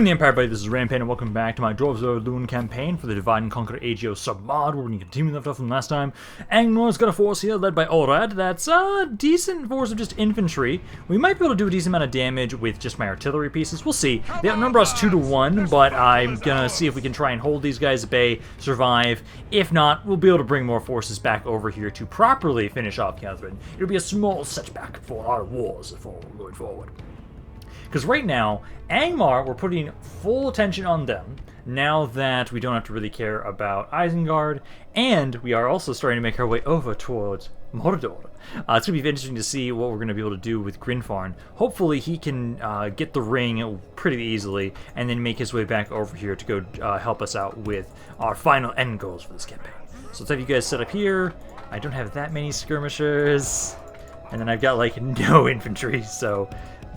the Empire, buddy. This is Rampaned, and welcome back to my Dwarves of Ered Luin campaign for the Divide and Conquer AGO submod, where we can continue left off from last time. Arnor's got a force here led by Ered. That's a decent force of just infantry. We might be able to do a decent amount of damage with just my artillery pieces. We'll see. They outnumber us 2-1, but I'm gonna see if we can try and hold these guys at bay, survive. If not, we'll be able to bring more forces back over here to properly finish off Catherine. It'll be a small setback for our wars going forward. Because right now, Angmar, we're putting full attention on them, now that we don't have to really care about Isengard, and we are also starting to make our way over towards Mordor. It's going to be interesting to see what we're going to be able to do with Grinfarn. Hopefully he can get the ring pretty easily, and then make his way back over here to go help us out with our final end goals for this campaign. So let's have you guys set up here. I don't have that many skirmishers, and then I've got like no infantry, so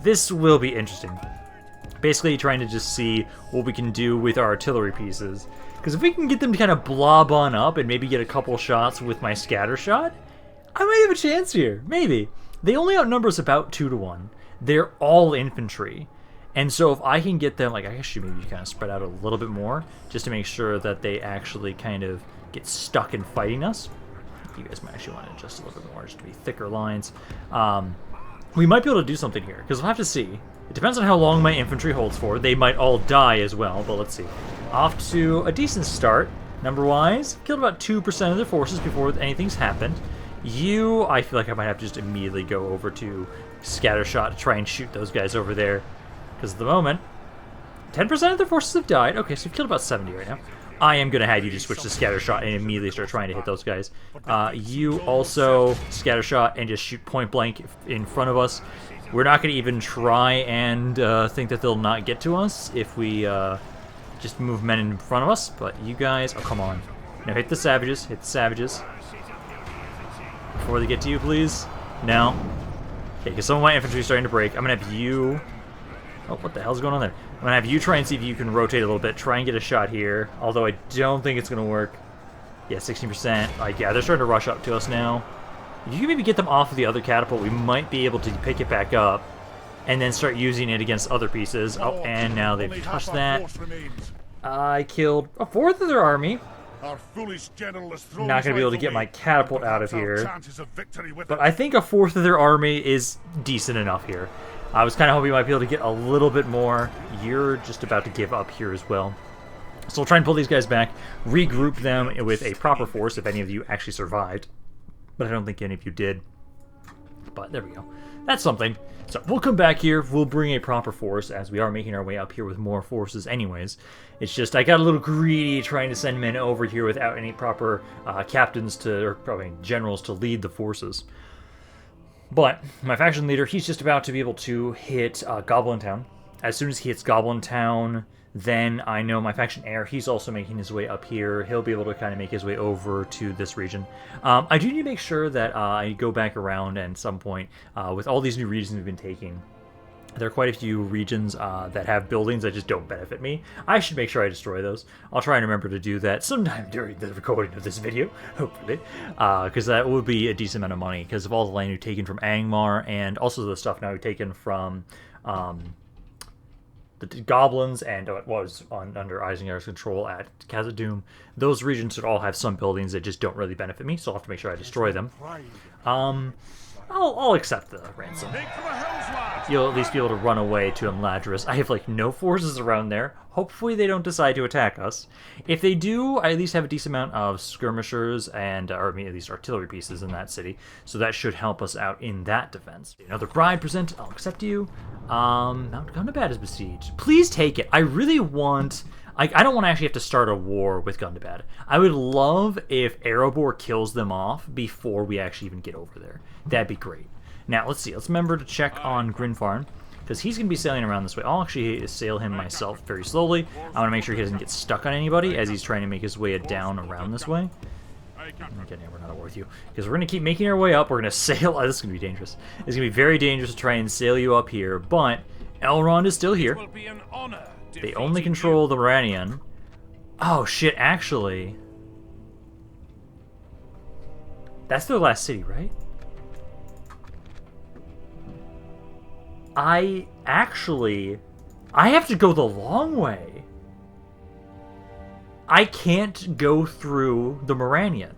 this will be interesting. Basically trying to just see what we can do with our artillery pieces. Because if we can get them to kind of blob on up and maybe get a couple shots with my scatter shot, I might have a chance here. Maybe. They only outnumber us about 2-1. They're all infantry. And so if I can get them, like I should maybe kind of spread out a little bit more, just to make sure that they actually kind of get stuck in fighting us. You guys might actually want to adjust a little bit more, just to be thicker lines. We might be able to do something here, because we'll have to see. It depends on how long my infantry holds for. They might all die as well, but let's see. Off to a decent start, number-wise. Killed about 2% of their forces before anything's happened. I feel like I might have to just immediately go over to Scattershot to try and shoot those guys over there. Because at the moment, 10% of their forces have died. Okay, so you've killed about 70 right now. I am going to have you just switch to Scattershot and immediately start trying to hit those guys. You also Scattershot and just shoot point blank in front of us. We're not going to even try and think that they'll not get to us if we just move men in front of us. But you guys, oh come on. Now hit the savages, before they get to you, please. No. Okay, because some of my infantry is starting to break. I'm going to have you... Oh, what the hell's going on there? I'm going to have you try and see if you can rotate a little bit. Try and get a shot here. Although I don't think it's going to work. Yeah, 16%. Like, yeah, they're starting to rush up to us now. If you can maybe get them off of the other catapult, we might be able to pick it back up. And then start using it against other pieces. Oh, and now they've touched that. I killed a fourth of their army. Not going to be able to get my catapult out of here. But I think a fourth of their army is decent enough here. I was kind of hoping we might be able to get a little bit more. You're just about to give up here as well. So we'll try and pull these guys back, regroup them with a proper force if any of you actually survived. But I don't think any of you did. But there we go. That's something. So we'll come back here, we'll bring a proper force as we are making our way up here with more forces anyways. It's just I got a little greedy trying to send men over here without any proper captains or probably generals to lead the forces. But my faction leader, he's just about to be able to hit Goblin Town. As soon as he hits Goblin Town, then I know my faction heir, he's also making his way up here. He'll be able to kind of make his way over to this region. I do need to make sure that I go back around at some point with all these new regions we've been taking. There are quite a few regions that have buildings that just don't benefit me. I should make sure I destroy those. I'll try and remember to do that sometime during the recording of this video, hopefully. Because that would be a decent amount of money because of all the land we've taken from Angmar and also the stuff now we've taken from the goblins and what was under Isengard's control at Khazad-dûm. Those regions should all have some buildings that just don't really benefit me, so I'll have to make sure I destroy them. I'll accept the ransom. You'll at least be able to run away to Imladris. I have like no forces around there. Hopefully they don't decide to attack us. If they do, I at least have a decent amount of skirmishers and, or I mean, at least artillery pieces in that city. So that should help us out in that defense. Another bride present. I'll accept you. Mount Gondabad is besieged. Please take it. I really want... I don't want to actually have to start a war with Gondabad. I would love if Erebor kills them off before we actually even get over there. That'd be great. Now, let's see. Let's remember to check on Grinfarn, because he's going to be sailing around this way. I'll actually sail him myself very slowly. I want to make sure he doesn't get stuck on anybody as he's trying to make his way down around this way. Okay, we're not worth you. Because we're going to keep making our way up. We're going to sail... Oh, this is going to be dangerous. It's going to be very dangerous to try and sail you up here, but Elrond is still here. They only control the Ranian. Oh, shit, actually. That's their last city, right? I actually I have to go the long way. I can't go through the Moranion.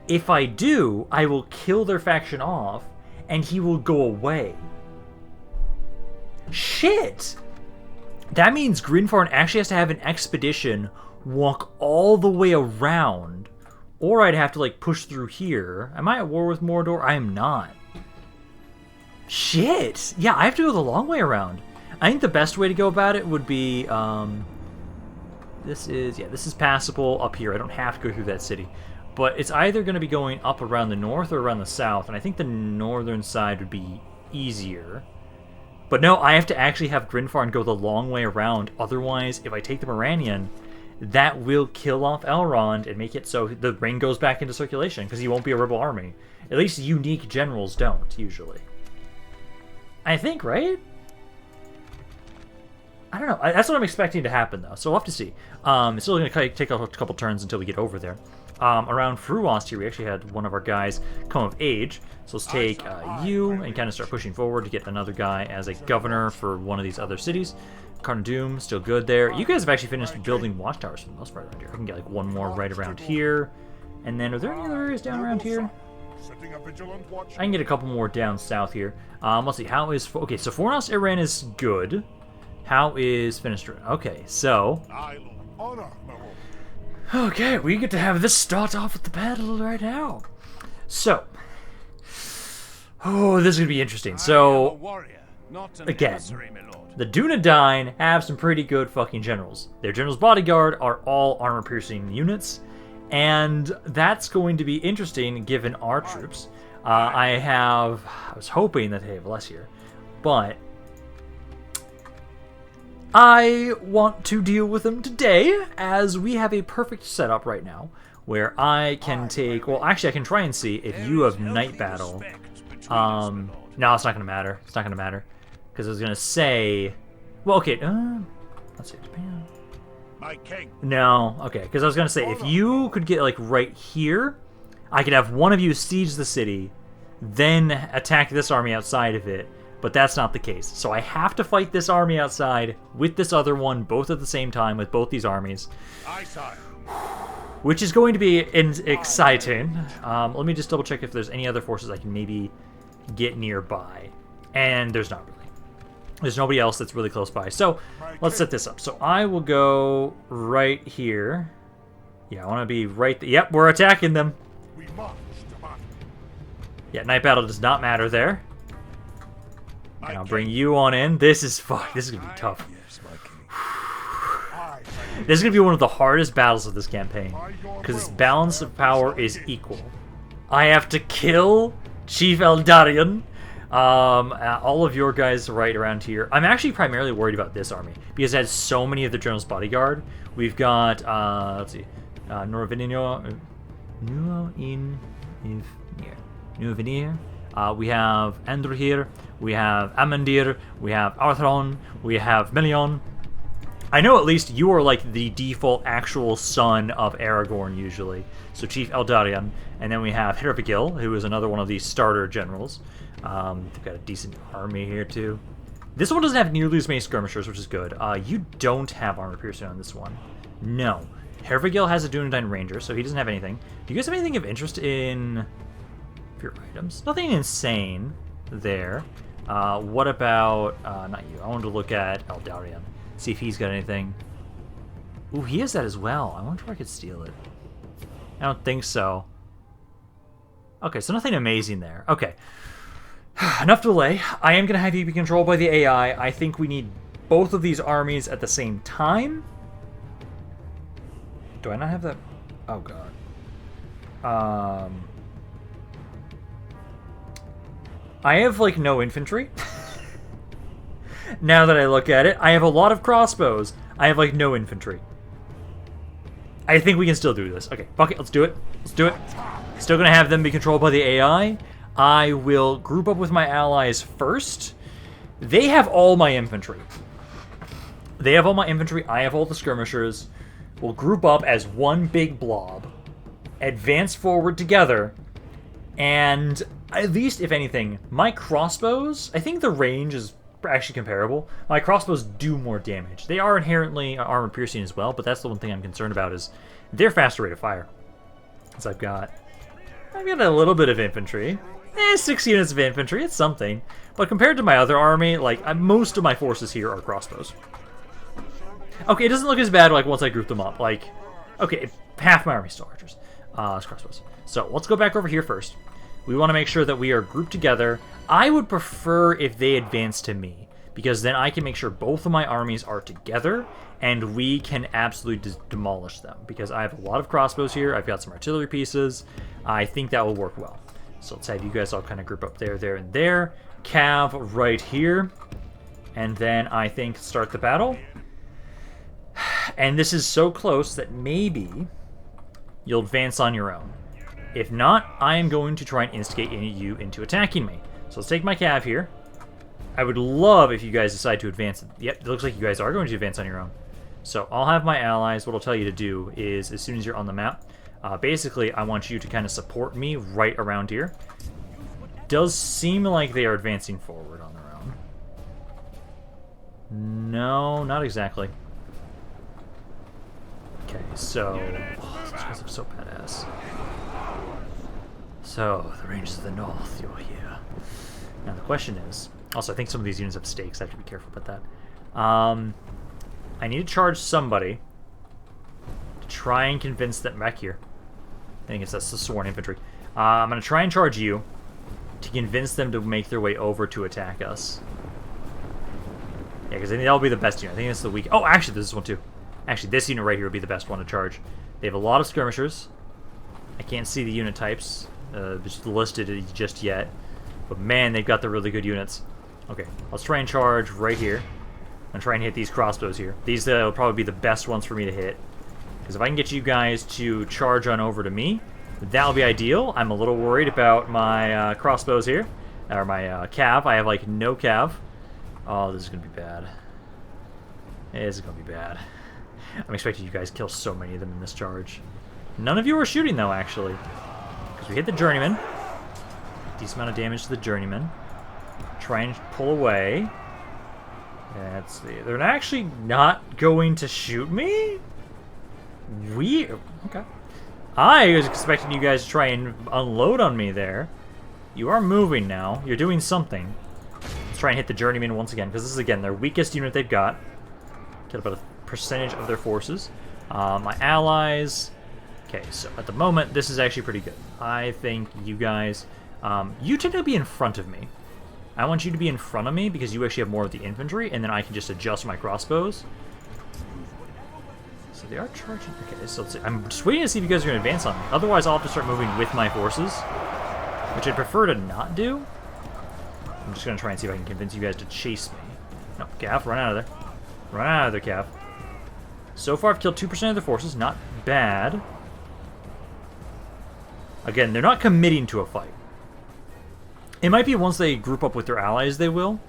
If I do, I will kill their faction off, and he will go away. Shit! That means Grinfarn actually has to have an expedition walk all the way around, or I'd have to, like, push through here. Am I at war with Mordor? I am not. Shit! Yeah, I have to go the long way around. I think the best way to go about it would be, this is passable up here. I don't have to go through that city. But it's either going to be going up around the north or around the south, and I think the northern side would be easier. But no, I have to actually have Grinfarn go the long way around. Otherwise, if I take the Moranion, that will kill off Elrond and make it so the ring goes back into circulation, because he won't be a rebel army. At least unique generals don't, usually. I think, right? I don't know. That's what I'm expecting to happen, though, so we'll have to see. It's still going to take a couple turns until we get over there. Around Fornost here, we actually had one of our guys come of age. So let's take you and kind of start pushing forward to get another guy as a governor for one of these other cities. Carn Doom, still good there. You guys have actually finished building watchtowers for the most part around here. I can get like one more right around here. And then, are there any other areas down around here? I can get a couple more down south here. Let's see, how is... Okay, so Fornost Erain is good. How is Finisterre? Okay, so... Okay, we get to have this start off with the battle right now. So... Oh, this is going to be interesting. So, again, the DÚNEDAIN have some pretty good fucking generals. Their general's bodyguard are all armor-piercing units, and that's going to be interesting given our troops. I was hoping that they have less here, but I want to deal with them today, as we have a perfect setup right now, where I can take... Well, actually, I can try and see if you have Night Battle... no, it's not gonna matter. It's not gonna matter, because I was gonna say, well, okay. Let's see, Japan. No, okay, because I was gonna say if you could get like right here, I could have one of you siege the city, then attack this army outside of it. But that's not the case. So I have to fight this army outside with this other one, both at the same time, with both these armies. Which is going to be exciting. Let me just double check if there's any other forces I can maybe get nearby. And there's not really. There's nobody else that's really close by. So let's set this up. So I will go right here. Yeah, I want to be right there. Yep, we're attacking them. Yeah, Night Battle does not matter there. And I'll bring you on in. This is fun. This is going to be tough. This is going to be one of the hardest battles of this campaign, because this balance of power is equal. I have to kill Chief Eldarion. All of your guys right around here. I'm actually primarily worried about this army, because it has so many of the General's Bodyguard. We've got, let's see, Norvinir. We have Androhir. We have Amandir. We have Arthron. We have Melion. I know at least you are like the default actual son of Aragorn usually. So Chief Eldarion. And then we have Hervigil, who is another one of these starter generals. They've got a decent army here too. This one doesn't have nearly as many skirmishers, which is good. You don't have armor piercing on this one. No. Hervigil has a DÚNEDAIN Ranger, so he doesn't have anything. Do you guys have anything of interest in your items? Nothing insane there. What about, not you. I wanted to look at Eldarion. See if he's got anything. Ooh, he has that as well. I wonder if I could steal it. I don't think so. Okay, so nothing amazing there. Okay. Enough delay. I am going to have you be controlled by the AI. I think we need both of these armies at the same time. Do I not have that? Oh, God. I have, like, no infantry. Now that I look at it, I have a lot of crossbows. I have, like, no infantry. I think we can still do this. Okay, fuck it, let's do it. Let's do it. Still gonna have them be controlled by the AI. I will group up with my allies first. They have all my infantry. They have all my infantry. I have all the skirmishers. We'll group up as one big blob. Advance forward together. And at least, if anything, my crossbows, I think the range is actually comparable. My crossbows do more damage. They are inherently armor piercing as well, but that's the one thing I'm concerned about is their faster rate of fire. So I've got a little bit of infantry. 6 units of infantry, it's something. But compared to my other army, like, most of my forces here are crossbows. Okay, it doesn't look as bad, like, once I group them up. Like, okay, half my army's still archers. It's crossbows. So, let's go back over here first. We want to make sure that we are grouped together. I would prefer if they advance to me, because then I can make sure both of my armies are together, and we can absolutely demolish them, because I have a lot of crossbows here. I've got some artillery pieces. I think that will work well. So let's have you guys all kind of group up there, there, and there. Cav right here. And then I think start the battle. And this is so close that maybe you'll advance on your own. If not, I am going to try and instigate you into attacking me. So let's take my Cav here. I would love if you guys decide to advance. Yep, it looks like you guys are going to advance on your own. So I'll have my allies. What I'll tell you to do is, as soon as you're on the map, basically I want you to kind of support me right around here. Does seem like they are advancing forward on their own. No, not exactly. Okay, so... Oh, these guys are so badass. So, the ranges of the north, you're here. Now the question is... Also, I think some of these units have stakes. I have to be careful about that. I need to charge somebody to try and convince them back here. I think that's the sworn infantry. I'm going to try and charge you to convince them to make their way over to attack us. Yeah, because I think that'll be the best unit. I think it's the weak... Oh, actually, this is one too. Actually, this unit right here would be the best one to charge. They have a lot of skirmishers. I can't see the unit types just listed just yet. But man, they've got the really good units. Okay, let's try and charge right here. I'm going to try and hit these crossbows here. These will probably be the best ones for me to hit. Because if I can get you guys to charge on over to me, that'll be ideal. I'm a little worried about my crossbows here. Or my cav. I have, like, no cav. Oh, this is going to be bad. This is going to be bad. I'm expecting you guys to kill so many of them in this charge. None of you are shooting, though, actually. Because we hit the journeyman. Decent amount of damage to the journeyman. Try and pull away. Let's see. They're actually not going to shoot me? Weird. Okay. I was expecting you guys to try and unload on me there. You are moving now. You're doing something. Let's try and hit the journeyman once again, because this is, again, their weakest unit they've got. Get about a percentage of their forces. My allies. Okay, so at the moment, this is actually pretty good. I think you guys... you tend to be in front of me. I want you to be in front of me because you actually have more of the infantry, and then I can just adjust my crossbows. So they are charging. Okay, so let's see. I'm just waiting to see if you guys are going to advance on me. Otherwise, I'll have to start moving with my forces, which I'd prefer to not do. I'm just going to try and see if I can convince you guys to chase me. No, Cav, run out of there. Run out of there, Cav. So far, I've killed 2% of their forces. Not bad. Again, they're not committing to a fight. It might be once they group up with their allies they will,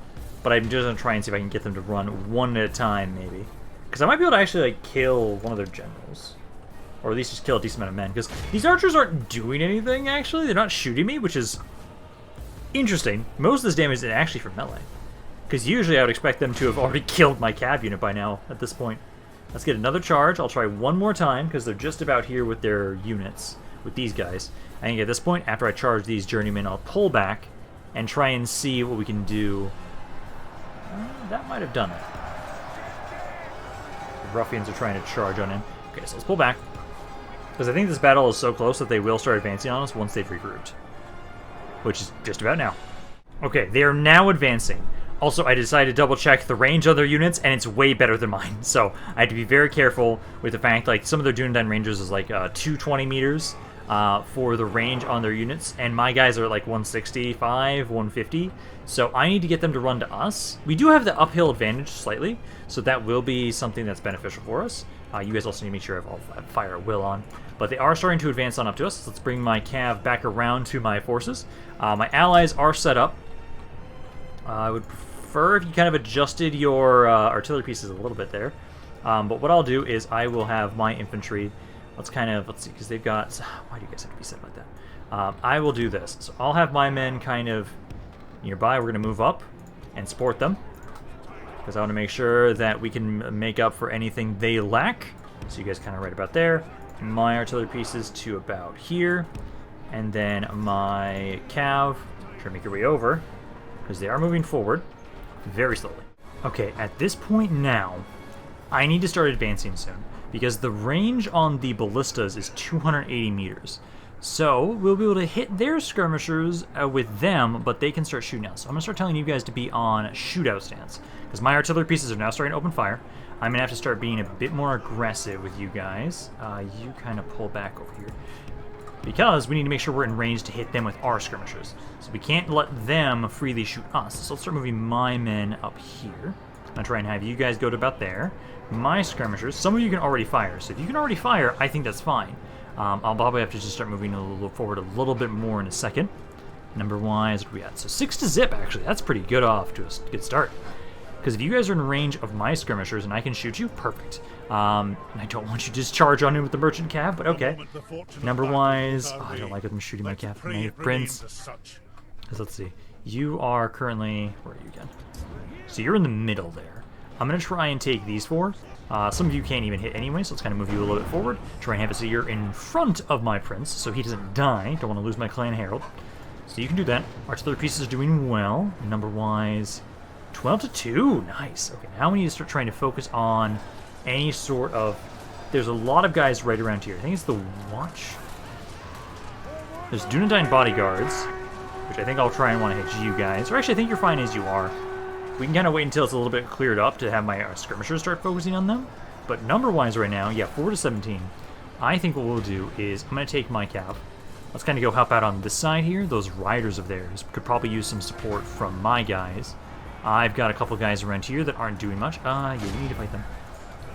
but I'm just going to try and see if I can get them to run one at a time, maybe. Because I might be able to actually, like, kill one of their generals. Or at least just kill a decent amount of men. Because these archers aren't doing anything, actually. They're not shooting me, which is interesting. Most of this damage is actually from melee. Because usually I would expect them to have already killed my cav unit by now, at this point. Let's get another charge. I'll try one more time, because they're just about here with their units, with these guys. I think at this point, after I charge these journeymen, I'll pull back and try and see what we can do. That might have done it. The ruffians are trying to charge on him. Okay, so let's pull back. Because I think this battle is so close that they will start advancing on us once they've regrouped. Which is just about now. Okay, they are now advancing. Also, I decided to double-check the range of their units, and it's way better than mine. So I had to be very careful with the fact, like, some of their DÚNEDAIN rangers is like 220 meters. For the range on their units, and my guys are like 165, 150, so I need to get them to run to us. We do have the uphill advantage slightly, so that will be something that's beneficial for us. You guys also need to make sure I have all fire at will on, but they are starting to advance on up to us. Let's bring my cav back around to my forces. My allies are set up. I would prefer if you kind of adjusted your artillery pieces a little bit there, but what I'll do is I will have my infantry. Let's see, because they've got... Why do you guys have to be set like that? I will do this. So I'll have my men kind of nearby. We're going to move up and support them. because I want to make sure that we can make up for anything they lack. So you guys kind of right about there. My artillery pieces to about here, and then my cav. Try to make your way over, because they are moving forward very slowly. Okay, at this point now, I need to start advancing soon, because the range on the ballistas is 280 meters. So we'll be able to hit their skirmishers with them, but they can start shooting us. So I'm going to start telling you guys to be on shootout stance, because my artillery pieces are now starting to open fire. I'm going to have to start being a bit more aggressive with you guys. You kind of pull back over here, because we need to make sure we're in range to hit them with our skirmishers. So we can't let them freely shoot us. So let's start moving my men up here. I'm going to try and have you guys go to about there. My skirmishers, some of you can already fire, so if you can already fire, I think that's fine. I'll probably have to just start moving a little forward a little bit more in a second. Number-wise, what are we at? So 6 to zip, actually. That's pretty good off to a good start. Because if you guys are in range of my skirmishers and I can shoot you, perfect. I don't want you to just charge on him with the merchant cav, but okay. Number-wise, I don't like them shooting my cav. My prince. Let's see. You are currently... Where are you again? So you're in the middle there. I'm going to try and take these 4. Some of you can't even hit anyway, so let's kind of move you a little bit forward. Try and have it so you're in front of my prince, so he doesn't die. Don't want to lose my clan herald. So you can do that. Artillery pieces are doing well. Number-wise, 12 to 2. Nice. Okay, now we need to start trying to focus on any sort of... There's a lot of guys right around here. I think it's the Watch. There's DÚNEDAIN bodyguards, which I think I'll try and want to hit you guys. Or actually, I think you're fine as you are. We can kind of wait until it's a little bit cleared up to have my skirmishers start focusing on them. But number-wise right now, yeah, 4 to 17. I think what we'll do is I'm going to take my cav. Let's kind of go help out on this side here. Those riders of theirs could probably use some support from my guys. I've got a couple guys around here that aren't doing much. Yeah, you need to fight them.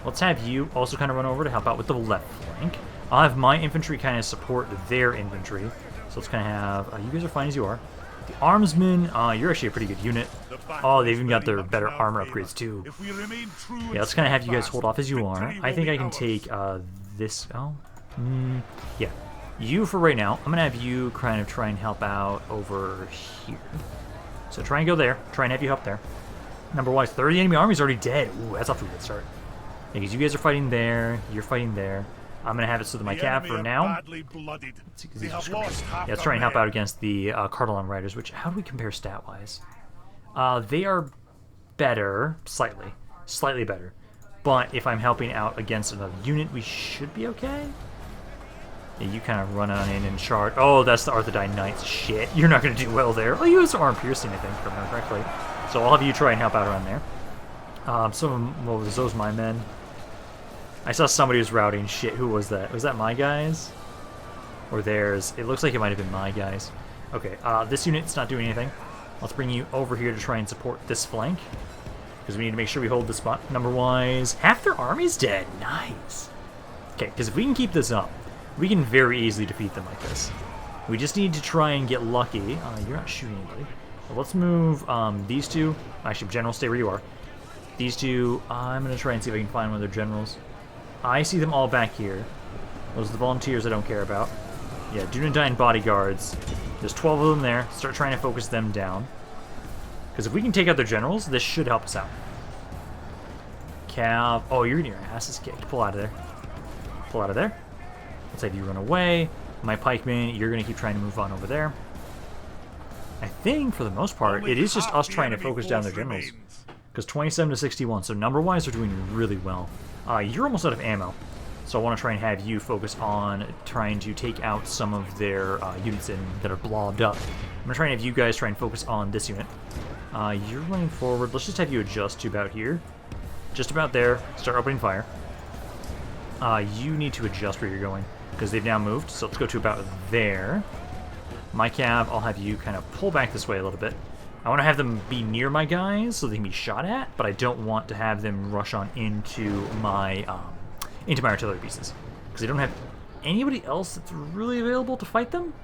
Let's have you also kind of run over to help out with the left flank. I'll have my infantry kind of support their infantry. So let's kind of have... you guys are fine as you are. The armsmen, you're actually a pretty good unit. Oh, they've even got their better armor upgrades too. Yeah, let's kind of have you guys hold off as you are. I think I can take this... yeah. You for right now. I'm going to have you kind of try and help out over here. So try and go there. Try and have you help there. Number-wise, 30 enemy armies already dead. Ooh, that's off to a good start. Yeah, because you guys are fighting there. You're fighting there. I'm going to have it so that my cav for now... Let's see, yeah, let's try and help out against the Cardalon Riders, which... How do we compare stat-wise? They are better, slightly. Slightly better. But if I'm helping out against another unit, we should be okay? Yeah, you kind of run on in and charge. Oh, that's the Arthedain Knights. Shit, you're not going to do well there. Oh, you have some arm piercing, I think, if I remember correctly. So I'll have you try and help out around there. Well, those my men. I saw somebody was routing. Shit, who was that? Was that my guys? Or theirs? It looks like it might have been my guys. Okay, this unit's not doing anything. Let's bring you over here to try and support this flank. Because we need to make sure we hold this spot. Number-wise, half their army's dead. Nice. Okay, because if we can keep this up, we can very easily defeat them like this. We just need to try and get lucky. You're not shooting anybody. So let's move these two. Actually, general, stay where you are. These two, I'm going to try and see if I can find one of their generals. I see them all back here. Those are the volunteers I don't care about. Yeah, DÚNEDAIN bodyguards. There's 12 of them there. Start trying to focus them down. Because if we can take out their generals, this should help us out. Cav. Oh, you're getting your asses kicked. Pull out of there. Pull out of there. Let's have you run away. My pikemen, you're going to keep trying to move on over there. I think, for the most part, it is just us trying to focus down their generals. Because 27 to 61, so number-wise, they're doing really well. You're almost out of ammo, so I want to try and have you focus on trying to take out some of their units that are blobbed up. I'm going to try and have you guys try and focus on this unit. You're running forward. Let's just have you adjust to about here. Just about there. Start opening fire. You need to adjust where you're going, because they've now moved, so let's go to about there. My cav, I'll have you kind of pull back this way a little bit. I want to have them be near my guys so they can be shot at, but I don't want to have them rush on into my artillery pieces, because they don't have anybody else that's really available to fight them.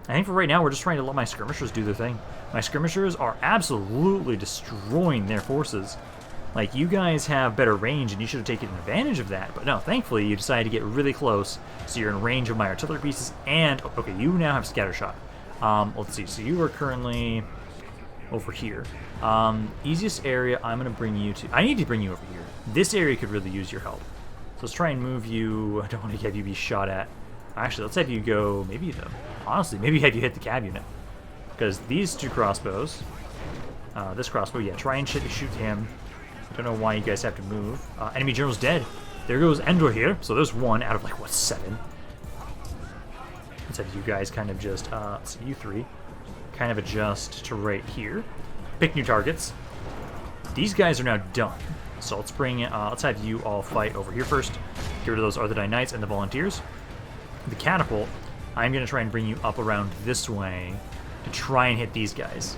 I think for right now we're just trying to let my skirmishers do their thing. My skirmishers are absolutely destroying their forces. Like, you guys have better range and you should have taken advantage of that, but no, thankfully you decided to get really close, so you're in range of my artillery pieces, and okay, you now have scattershot. Let's see, so you are currently over here. Easiest area I'm going to bring you to... I need to bring you over here. This area could really use your help. So let's try and move you... I don't want to have you be shot at. Actually, let's have you go... Maybe the... Honestly, maybe have you hit the cab unit. Because these two crossbows... this crossbow, yeah, try and shoot him. I don't know why you guys have to move. Enemy general's dead. There goes Endor here. So there's one out of, like, what, 7? Let's have you guys kind of just... let's see, you 3. Kind of adjust to right here. Pick new targets. These guys are now done. So let's bring let's have you all fight over here first. Get rid of those Arthedain Knights and the Volunteers. The catapult, I'm going to try and bring you up around this way to try and hit these guys.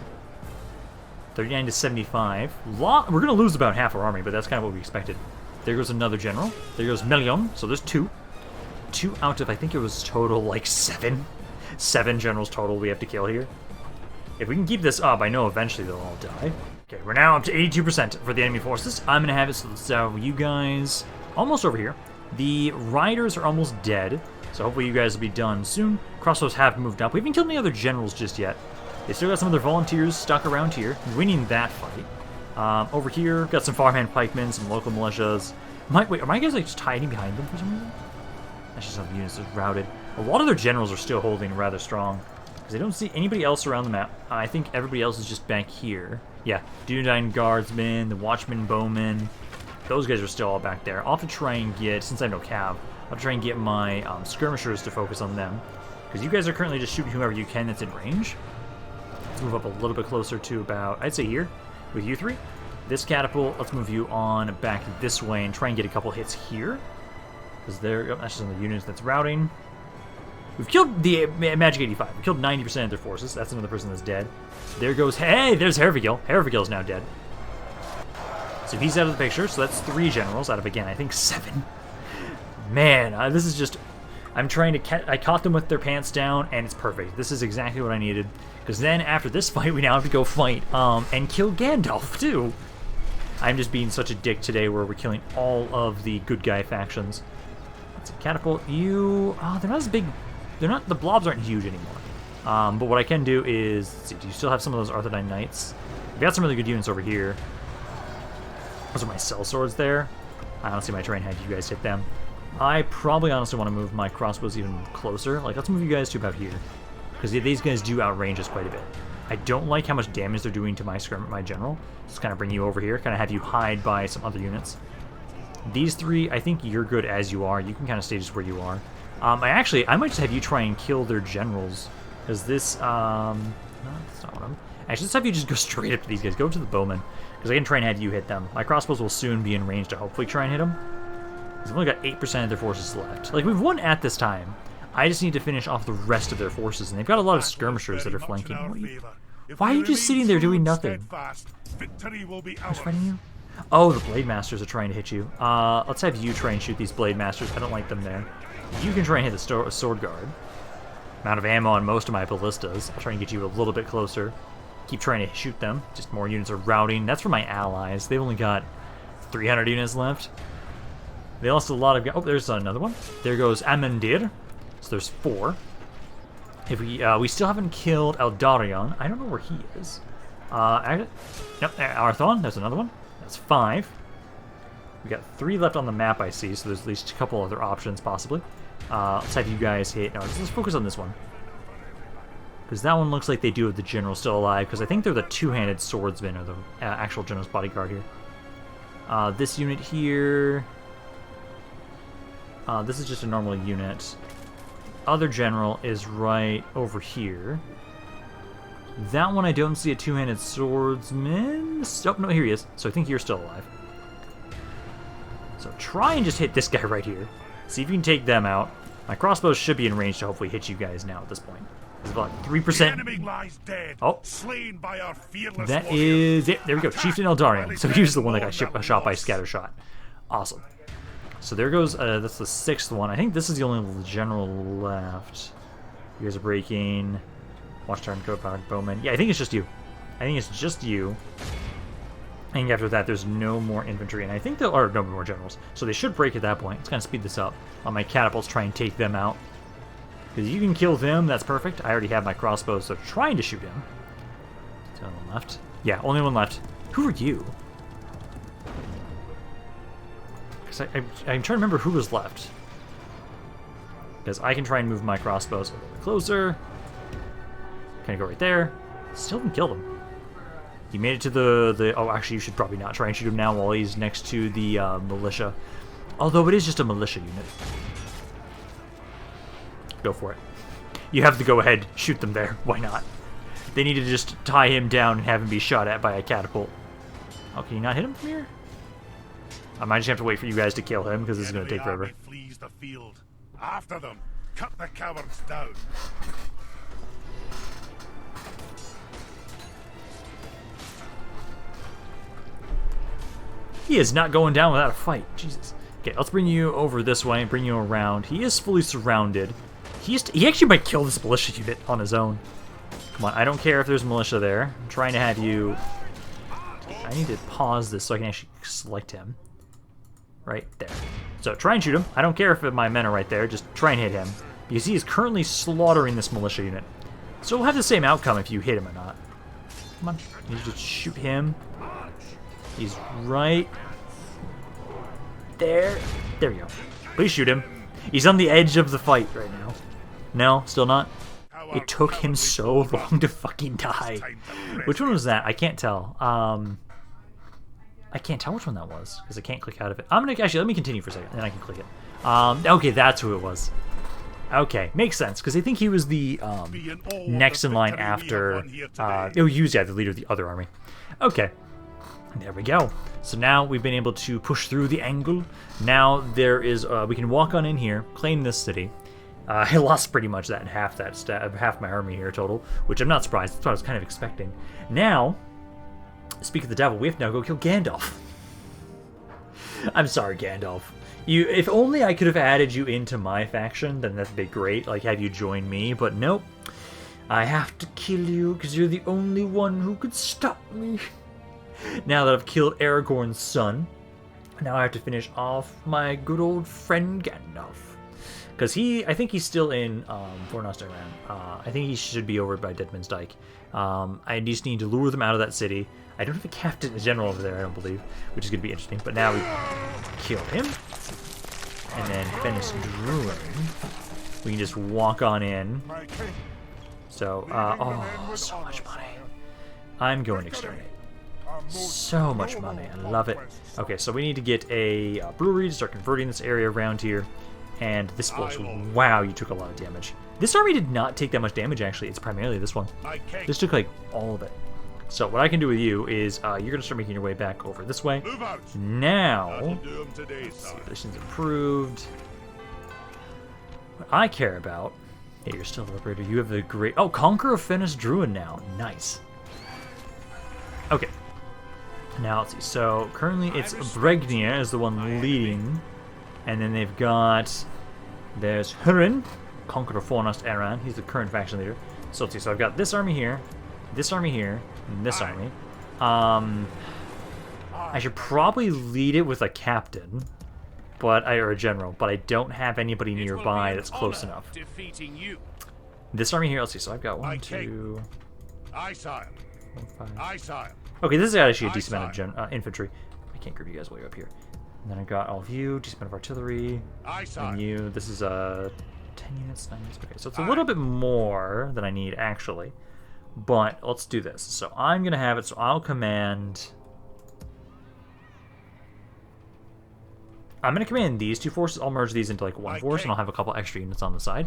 39 to 75. We're going to lose about half our army, but that's kind of what we expected. There goes another general. There goes Melion. So there's 2. 2 out of, I think it was total, like 7. 7 generals total we have to kill here. If we can keep this up, I know eventually they'll all die. Okay, we're now up to 82% for the enemy forces. I'm going to have it so you guys almost over here. The riders are almost dead, so hopefully you guys will be done soon. Crossbows have moved up. We haven't killed any other generals just yet. They still got some of their volunteers stuck around here, winning that fight. Over here, got some farmhand pikemen, some local militias. Wait, are my guys like just hiding behind them for some reason? That's just how the units are routed. A lot of their generals are still holding rather strong. Because I don't see anybody else around the map. I think everybody else is just back here. Yeah, DÚNEDAIN guardsmen, the watchmen, bowmen. Those guys are still all back there. I'll have to try and get, since I have no cav, I'll have to try and get my skirmishers to focus on them. Because you guys are currently just shooting whoever you can that's in range. Let's move up a little bit closer to about, I'd say here, with you 3. This catapult, let's move you on back this way and try and get a couple hits here. Because that's just on the units that's routing. We've killed the Magic 85. We killed 90% of their forces. That's another person that's dead. There goes... Hey, there's Hervigil. Hervigil is now dead. So he's out of the picture. So that's 3 generals out of, again, I think 7. Man, this is just... I'm trying to catch... I caught them with their pants down, and it's perfect. This is exactly what I needed. Because then, after this fight, we now have to go fight and kill Gandalf, too. I'm just being such a dick today where we're killing all of the good guy factions. Let's see, catapult. You... Oh, they're not as big... They're not, the blobs aren't huge anymore. But what I can do is, let's see, do you still have some of those Arthedain Knights? We've got some really good units over here. Those are my sellswords there. I honestly might try and have you guys hit them. I probably honestly want to move my crossbows even closer. Like, let's move you guys to about here. Because these guys do outrange us quite a bit. I don't like how much damage they're doing to my general. Just kind of bring you over here, kind of have you hide by some other units. These 3, I think you're good as you are. You can kind of stay just where you are. I might just have you try and kill their generals. Because this, no, that's not what I'm... Actually, let's have you just go straight up to these guys. Go to the bowmen. Because I can try and have you hit them. My crossbows will soon be in range to hopefully try and hit them. Because I've only got 8% of their forces left. Like, we've won at this time. I just need to finish off the rest of their forces. And they've got a lot of skirmishers that are flanking. Why are you just sitting there doing nothing? Who's fighting you? Oh, the Blade Masters are trying to hit you. Let's have you try and shoot these Blade Masters. I don't like them there. You can try and hit the Sword Guard. I'm out of ammo on most of my ballistas. I'll try and get you a little bit closer. Keep trying to shoot them. Just more units are routing. That's for my allies. They've only got 300 units left. They lost a lot of... Oh, there's another one. There goes Amandir. So there's 4. If we still haven't killed Eldarion. I don't know where he is. Nope, Arthon. There's another one. That's 5. We got 3 left on the map, I see, so there's at least a couple other options, possibly. Let's have you guys hit... No, let's focus on this one. Because that one looks like they do have the general still alive, because I think they're the 2-handed swordsman, or the actual general's bodyguard here. This unit here... this is just a normal unit. Other general is right over here. That one I don't see a 2-handed swordsman. Oh, no, here he is. So I think you're still alive. So try and just hit this guy right here. See if you can take them out. My crossbows should be in range to hopefully hit you guys now at this point. It's about 3%. The enemy lies dead, oh, slain by our fearless that warriors. is it. There we go. Chieftain Eldarion. So he's the one that got shot by Scattershot. Awesome. So there goes. That's the 6th one. I think this is the only general left. You guys are breaking. Watchtower and Coat-Powered Bowman. Yeah, I think it's just you. I think it's just you. I think after that, there's no more infantry, and I think there are no more generals. So they should break at that point. Let's kind of speed this up. While my catapults try and take them out. Because you can kill them, that's perfect. I already have my crossbows, so trying to shoot him. To the left. Yeah, only one left. Who are you? Because I'm trying to remember who was left. Because I can try and move my crossbows a little bit closer. Kind of go right there. Still didn't kill him. He made it to the... Oh, actually, you should probably not try and shoot him now while he's next to the militia. Although it is just a militia unit. Go for it. You have to go ahead, shoot them there. Why not? They need to just tie him down and have him be shot at by a catapult. Oh, can you not hit him from here? I might just have to wait for you guys to kill him because this is going to take forever. Flees the field. After them. Cut the cowards down. He is not going down without a fight. Jesus. Okay, let's bring you over this way and bring you around. He is fully surrounded. He actually might kill this militia unit on his own. Come on, I don't care if there's militia there. I'm trying to have you... I need to pause this so I can actually select him. Right there. So try and shoot him. I don't care if my men are right there. Just try and hit him. Because he is currently slaughtering this militia unit. So we'll have the same outcome if you hit him or not. Come on. You just shoot him. He's right there. There we go. Please shoot him. He's on the edge of the fight right now. No, still not. It took him so long to fucking die. Which one was that? I can't tell. I can't tell which one that was because I can't click out of it. I'm gonna actually let me continue for a second, and then I can click it. Okay, that's who it was. Okay, makes sense because I think he was the next in line after. He was the leader of the other army. Okay, there we go. So now we've been able to push through the angle. Now there is we can walk on in here, claim this city. I lost pretty much that in half my army here total, which I'm not surprised. That's what I was kind of expecting. Now, speak of the devil, we have to now go kill Gandalf. I'm sorry, Gandalf. If only I could have added you into my faction, then that'd be great. Like, have you join me, but nope. I have to kill you because you're the only one who could stop me. Now that I've killed Aragorn's son, now I have to finish off my good old friend Gandalf. Because I think he's still in Fornost, Erain. I think he should be over by Deadman's Dyke. I just need to lure them out of that city. I don't have a captain, a general over there, I don't believe, which is going to be interesting. But now we kill him. And then finish Druin. We can just walk on in. So, oh, so much money. I'm going to exterminate. So much money. I love it. Okay, so we need to get a brewery to start converting this area around here. And this force, wow, you took a lot of damage. This army did not take that much damage, actually. It's primarily this one. This took, like, all of it. So what I can do with you is you're going to start making your way back over this way. Now, positions improved. What I care about... Hey, you're still the liberator. You have the great... Oh, Conqueror of Fenris Druin now. Nice. Okay. Now, let's see. So, currently it's Bregnia is the one leading... And then they've got, there's Erain, Conqueror of Fornost, Erain. He's the current faction leader. So let's see, so I've got this army here, and this army. I should probably lead it with a captain, or a general, but I don't have anybody nearby that's close enough. This army here, let's see, so I've got 1, 2, 4, 5. Okay, this is actually a decent amount of infantry. I can't group you guys way up here. And then I got all of you, decent amount of artillery, and you. This is 10 units, 9 units. Okay, so it's a little bit more than I need, actually. But let's do this. So I'm going to have it, so I'll command... I'm going to command these two forces. I'll merge these into, like, one force, and I'll have a couple extra units on the side.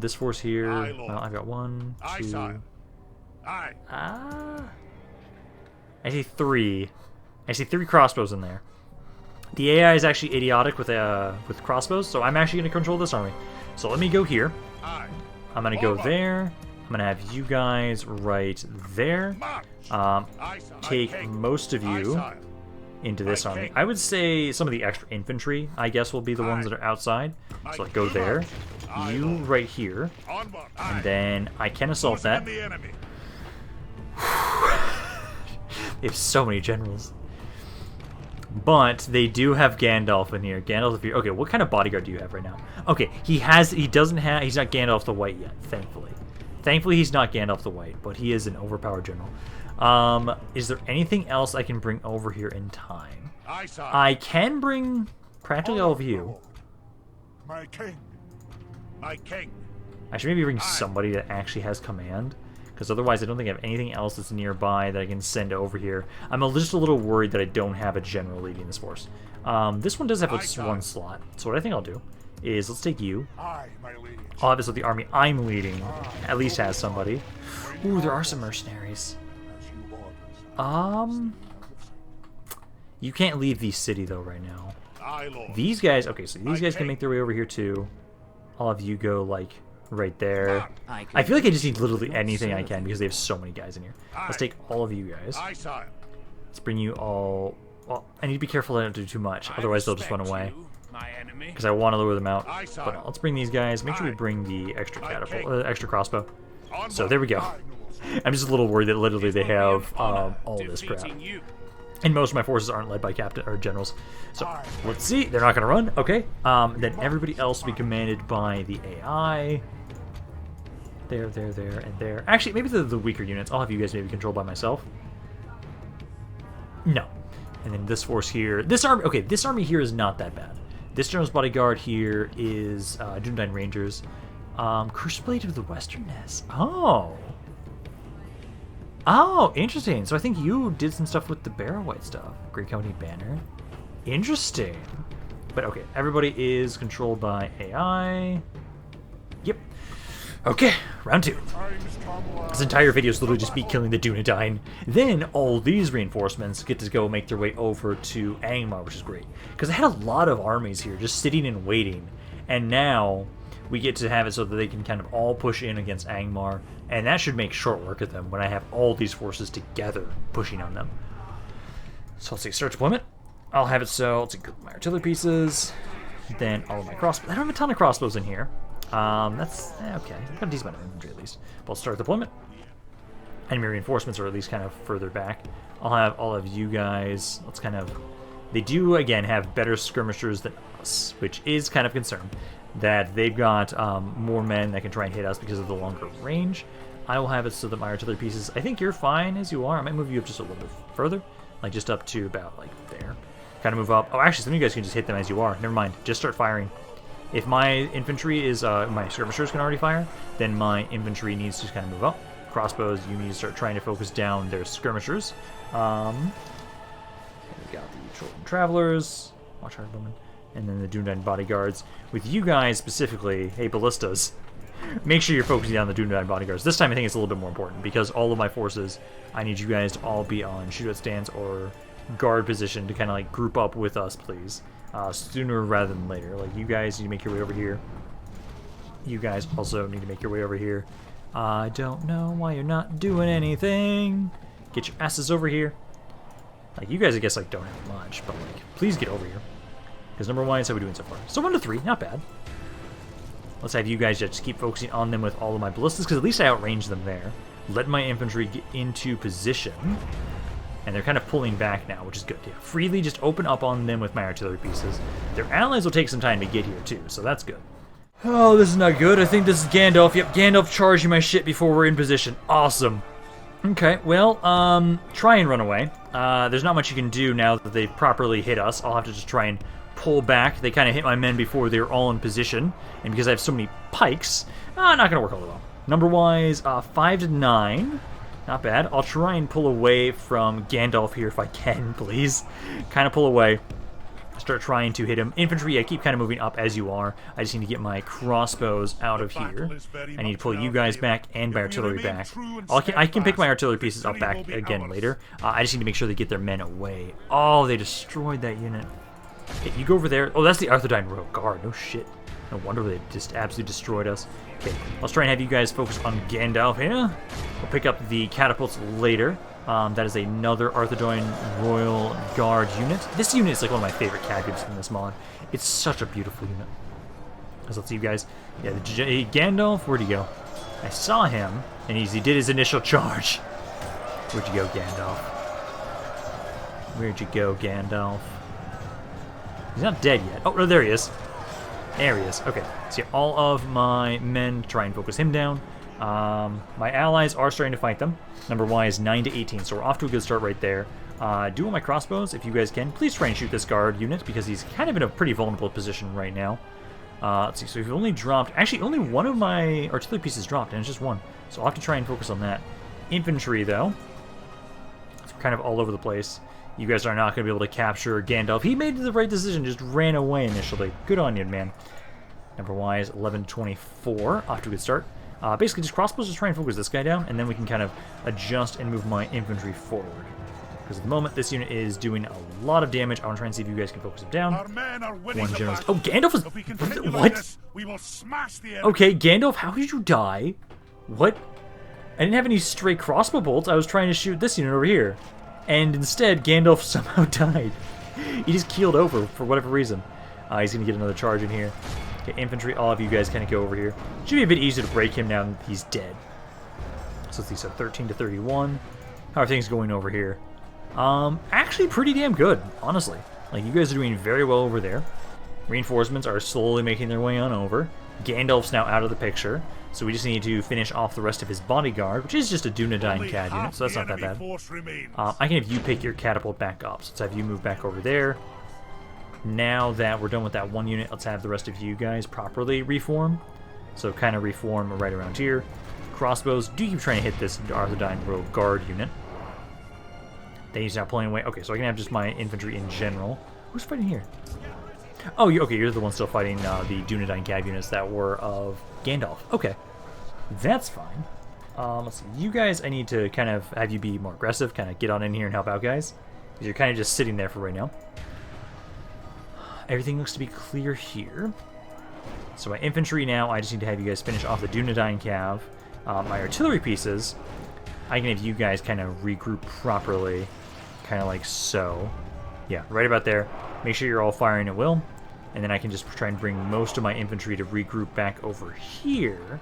This force here, well, I've got 1, 2... I see 3. I see 3 crossbows in there. The AI is actually idiotic with crossbows, so I'm actually going to control this army. So let me go here. I'm going to go there. I'm going to have you guys right there. Take most of you into this army. I would say some of the extra infantry, I guess, will be the ones that are outside. So like, go there. You right here. And then I can assault that. They have so many generals. But they do have Gandalf in here. Gandalf of Ered. Okay, what kind of bodyguard do you have right now? Okay, he's not Gandalf the White yet, thankfully. Thankfully he's not Gandalf the White, but he is an overpowered general. Is there anything else I can bring over here in time? Aye, sir. I can bring practically all of you. My king. My king. I should maybe bring somebody that actually has command, because otherwise I don't think I have anything else that's nearby that I can send over here. I'm just a little worried that I don't have a general leading this force. This one does have one slot, so what I think I'll do is let's take you. Aye, my liege. I'll have this with the army I'm leading. At least has somebody. Ooh, there are some mercenaries. As you order, sir. You can't leave the city though right now. Aye, lord. These guys, okay, so these guys can make their way over here too. I'll have you go like right there. I feel like I just need literally anything I can because they have so many guys in here. Let's take all of you guys. Aye, sire. Let's bring you all. Well, I need to be careful I don't do too much, otherwise they'll just run away. My enemy. Because I want to lure them out. Aye, sire. But let's bring these guys. Make sure we bring the extra catapult, extra crossbow. So there we go. I'm just a little worried that literally they have all this crap. And most of my forces aren't led by captain or generals. So let's see. They're not going to run. Okay. Then everybody else will be commanded by the AI. There, and there. Actually, maybe the weaker units. I'll have you guys maybe controlled by myself. No. And then this force here. This army. Okay, this army here is not that bad. This general's bodyguard here is DÚNEDAIN Rangers. Cruciblade of the Westerness. Oh, interesting. So I think you did some stuff with the Barrow White stuff. Great Company Banner. Interesting. But okay, everybody is controlled by AI. Yep. Okay, round 2. This entire video is literally just me killing the DÚNEDAIN. Then all these reinforcements get to go make their way over to Angmar, which is great. Because I had a lot of armies here just sitting and waiting. And now we get to have it so that they can kind of all push in against Angmar. And that should make short work of them when I have all these forces together pushing on them. So let's see, start deployment. I'll have it so, let's see, my artillery pieces. Then all of my crossbows. I don't have a ton of crossbows in here. That's okay. I've got a decent amount of infantry at least. But I'll start deployment. Enemy reinforcements are at least kind of further back. I'll have all of you guys. Let's kind of. They do again have better skirmishers than us, which is kind of a concern. That they've got more men that can try and hit us because of the longer range. I will have it so that my artillery pieces. I think you're fine as you are. I might move you up just a little bit further, like just up to about like there. Kind of move up. Oh, actually, some of you guys can just hit them as you are. Never mind. Just start firing. If my infantry is, my skirmishers can already fire, then my infantry needs to kind of move up. Crossbows, you need to start trying to focus down their skirmishers. We got the Troll Travelers, Watchhard Bowmen, and then the DÚNEDAIN Bodyguards. With you guys specifically, hey, Ballistas, make sure you're focusing on the DÚNEDAIN Bodyguards. This time I think it's a little bit more important, because all of my forces, I need you guys to all be on shootout stands or guard position to kind of like group up with us, please. Sooner rather than later. Like, you guys need to make your way over here. You guys also need to make your way over here. I don't know why you're not doing anything. Get your asses over here. Like, you guys, I guess, like, don't have much, but, like, please get over here. Because number 1 is how we're doing so far. So 1 to 3, not bad. Let's have you guys just keep focusing on them with all of my ballistas, because at least I outrange them there. Let my infantry get into position. And they're kind of pulling back now, which is good. Yeah, freely just open up on them with my artillery pieces. Their allies will take some time to get here, too, so that's good. Oh, this is not good. I think this is Gandalf. Yep, Gandalf charging my shit before we're in position. Awesome. Okay, well, try and run away. There's not much you can do now that they've properly hit us. I'll have to just try and pull back. They kind of hit my men before they were all in position. And because I have so many pikes, not going to work all that well. Number-wise, 5 to 9. Not bad. I'll try and pull away from Gandalf here if I can, please. Kind of pull away. Start trying to hit him. Infantry, yeah, keep kind of moving up as you are. I just need to get my crossbows out of here. I need to pull you guys back and my artillery back. I can pick my artillery pieces up back again later. I just need to make sure they get their men away. Oh, they destroyed that unit. Okay, you go over there. Oh, that's the Arthedain Royal Guard. No shit. No wonder they just absolutely destroyed us. Okay, let's try and have you guys focus on Gandalf here. We'll pick up the catapults later. That is another Arthedain Royal Guard unit. This unit is like one of my favorite CAD units in this mod. It's such a beautiful unit. So let's see, you guys. Yeah, Gandalf, where'd he go? I saw him, and he did his initial charge. Where'd you go, Gandalf? Where'd you go, Gandalf? He's not dead yet. Oh, there he is. There he is. Okay, so yeah, all of my men try and focus him down. My allies are starting to fight them. Number-wise, 9 to 18, so we're off to a good start right there. Do want my crossbows, if you guys can. Please try and shoot this guard unit, because he's kind of in a pretty vulnerable position right now. Let's see, so we've only dropped... Actually, only one of my artillery pieces dropped, and it's just one. So I'll have to try and focus on that. Infantry, though. It's kind of all over the place. You guys are not going to be able to capture Gandalf. He made the right decision, just ran away initially. Good on you, man. Number-wise, 11 to 24. Off to a good start. Basically, just crossbows, just try and focus this guy down, and then we can kind of adjust and move my infantry forward. Because at the moment, this unit is doing a lot of damage. I want to try and see if you guys can focus him down. Our men are winning One the general. battle. Oh, Gandalf is... If we continue like What? this, we will smash the enemy. Okay, Gandalf, how did you die? What? I didn't have any stray crossbow bolts. I was trying to shoot this unit over here. And instead, Gandalf somehow died. He just keeled over for whatever reason. He's going to get another charge in here. Okay, infantry, all of you guys kind of go over here. Should be a bit easier to break him now that he's dead. So let's see, so 13 to 31. How are things going over here? Actually pretty damn good, honestly. Like, you guys are doing very well over there. Reinforcements are slowly making their way on over. Gandalf's now out of the picture, so we just need to finish off the rest of his bodyguard, which is just a DÚNEDAIN CAD unit, so that's not that bad. I can have you pick your catapult back up, so let's have you move back over there. Now that we're done with that one unit, let's have the rest of you guys properly reform. So kind of reform right around here. Crossbows, do keep trying to hit this Arnor Rogue Guard unit. Then he's now pulling away. Okay, so I can have just my infantry in general. Who's fighting here? Oh, okay, you're the one still fighting the DÚNEDAIN CAV units that were of Gandalf. Okay, that's fine. Let's see. You guys, I need to kind of have you be more aggressive, kind of get on in here and help out, guys. Because you're kind of just sitting there for right now. Everything looks to be clear here. So my infantry now, I just need to have you guys finish off the DÚNEDAIN CAV. My artillery pieces, I can have you guys kind of regroup properly, kind of like so. Yeah, right about there. Make sure you're all firing at will, and then I can just try and bring most of my infantry to regroup back over here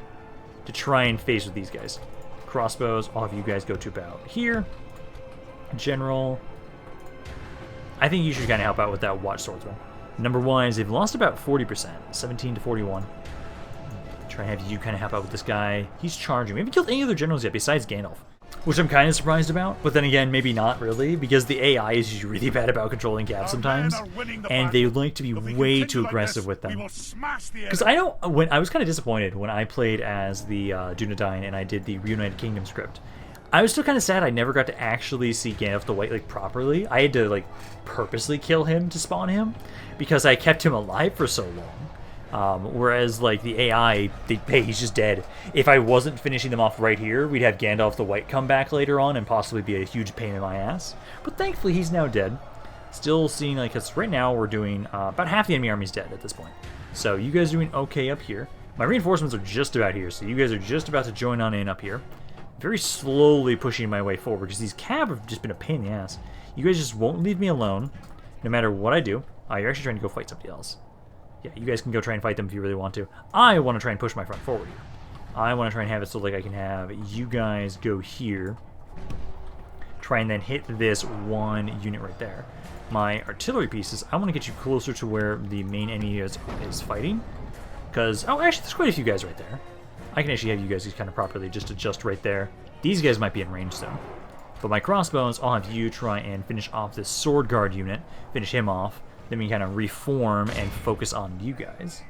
to try and face with these guys. Crossbows, all of you guys go to about here. General, I think you should kind of help out with that Watch Swordsman. Number one is they've lost about 40%, 17 to 41. Try and have you kind of help out with this guy. He's charging. We haven't killed any other generals yet besides Gandalf, which I'm kind of surprised about. But then again, maybe not really, because the AI is usually really bad about controlling Cav sometimes, and they like to be way too aggressive with them. Because I know when I was kind of disappointed when I played as the DÚNEDAIN and I did the Reunited Kingdom script. I was still kind of sad I never got to actually see Gandalf the White like properly. I had to like purposely kill him to spawn him because I kept him alive for so long. Whereas, like, the AI, hey, he's just dead. If I wasn't finishing them off right here, we'd have Gandalf the White come back later on and possibly be a huge pain in my ass. But thankfully, he's now dead. Still seeing, like, because right now we're doing, about half the enemy army's dead at this point. So you guys are doing okay up here. My reinforcements are just about here, so you guys are just about to join on in up here. Very slowly pushing my way forward, because these Cav have just been a pain in the ass. You guys just won't leave me alone, no matter what I do. You're actually trying to go fight somebody else. Yeah, you guys can go try and fight them if you really want to. I want to try and push my front forward here. I want to try and have it so like I can have you guys go here. Try and then hit this one unit right there. My artillery pieces, I want to get you closer to where the main enemy is fighting. Because, oh, actually, there's quite a few guys right there. I can actually have you guys kind of properly just adjust right there. These guys might be in range soon. But my crossbows, I'll have you try and finish off this sword guard unit. Finish him off. Then we kind of reform and focus on you guys.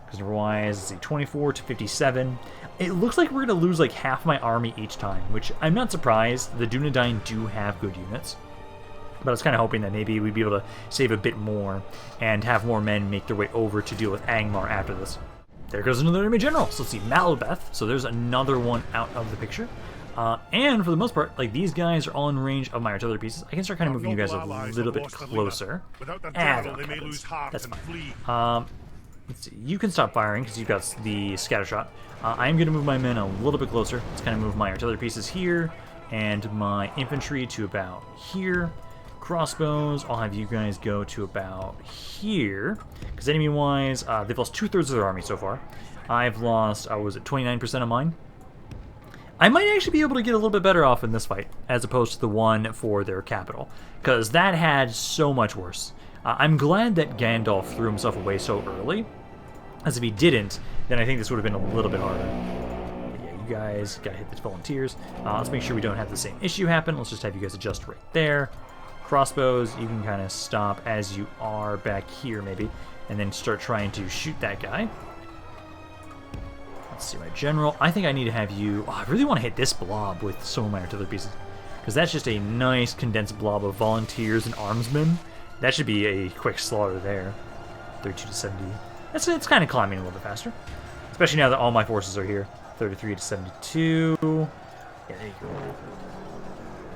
Because otherwise, let's see, 24 to 57. It looks like we're going to lose like half my army each time, which I'm not surprised. The DÚNEDAIN do have good units. But I was kind of hoping that maybe we'd be able to save a bit more and have more men make their way over to deal with Angmar after this. There goes another enemy general. So let's see, Malbeth. So there's another one out of the picture. And for the most part, like, these guys are all in range of my artillery pieces. I can start kind of moving you guys a little bit closer. That's fine. Let's see. You can stop firing because you've got the scatter shot. I'm going to move my men a little bit closer. Let's kind of move my artillery pieces here and my infantry to about here. Crossbows, I'll have you guys go to about here. Because enemy-wise, they've lost 2/3 of their army so far. I've lost, was it 29% of mine? I might actually be able to get a little bit better off in this fight, as opposed to the one for their capital, because that had so much worse. I'm glad that Gandalf threw himself away so early, as if he didn't, then I think this would have been a little bit harder. But yeah, you guys gotta hit the volunteers. Let's make sure we don't have the same issue happen. Let's just have you guys adjust right there. Crossbows, you can kind of stop as you are back here maybe, and then start trying to shoot that guy. Let's see, my general. I think I need to have you... Oh, I really want to hit this blob with some of my artillery pieces, because that's just a nice condensed blob of volunteers and armsmen. That should be a quick slaughter there. 32 to 70. It's kind of climbing a little bit faster, especially now that all my forces are here. 33 to 72. Yeah, there you go.